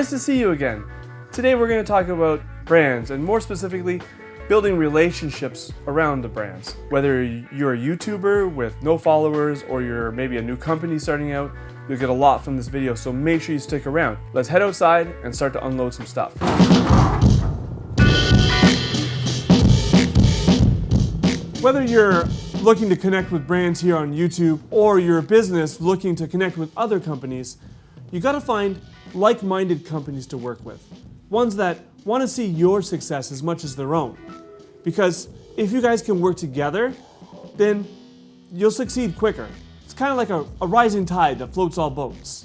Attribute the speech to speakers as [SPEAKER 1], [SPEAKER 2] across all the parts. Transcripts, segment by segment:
[SPEAKER 1] Nice to see you again. Today we're going to talk about brands, and more specifically, building relationships around the brands. Whether you're a YouTuber with no followers or you're maybe a new company starting out, you'll get a lot from this video, so make sure you stick around. Let's head outside and start to unload some stuff. Whether you're looking to connect with brands here on YouTube or you're a business looking to connect with other companies, you gotta find like-minded companies to work with. Ones that want to see your success as much as their own. Because if you guys can work together, then you'll succeed quicker. It's kind of like a rising tide that floats all boats.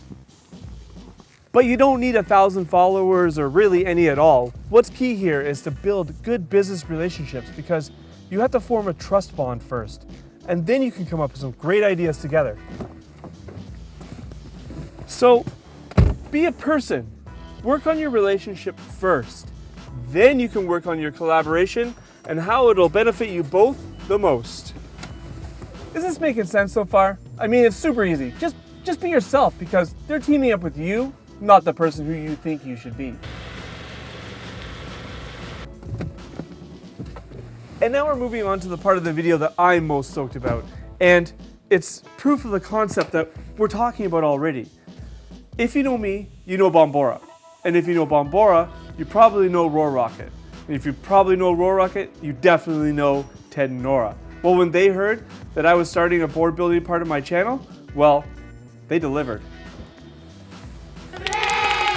[SPEAKER 1] But you don't need 1,000 followers or really any at all. What's key here is to build good business relationships, because you have to form a trust bond first, and then you can come up with some great ideas together. So, be a person. Work on your relationship first. Then you can work on your collaboration and how it'll benefit you both the most. Is this making sense so far? I mean, it's super easy. Just be yourself, because they're teaming up with you, not the person who you think you should be. And now we're moving on to the part of the video that I'm most stoked about. And it's proof of the concept that we're talking about already. If you know me, you know Bombora. And if you know Bombora, you probably know Roarockit. And if you probably know Roarockit, you definitely know Ted and Nora. Well, when they heard that I was starting a board building part of my channel, well, they delivered.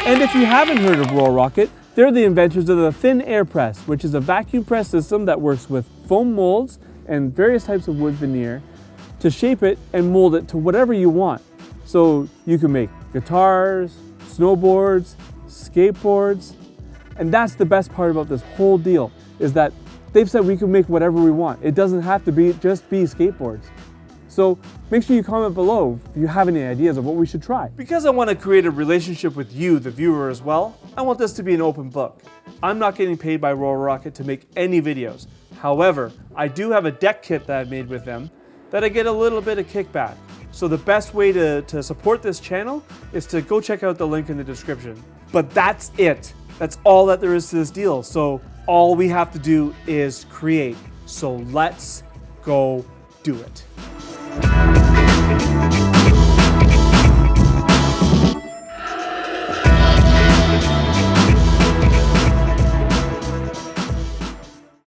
[SPEAKER 1] And if you haven't heard of Roarockit, they're the inventors of the thin air press, which is a vacuum press system that works with foam molds and various types of wood veneer to shape it and mold it to whatever you want. So you can make guitars, snowboards, skateboards, and that's the best part about this whole deal, is that they've said we can make whatever we want. It doesn't have to just be skateboards. So make sure you comment below if you have any ideas of what we should try. Because I want to create a relationship with you, the viewer, as well, I want this to be an open book. I'm not getting paid by Roarockit to make any videos. However, I do have a deck kit that I made with them that I get a little bit of kickback. So the best way to support this channel is to go check out the link in the description. But that's it. That's all that there is to this deal. So all we have to do is create. So let's go do it.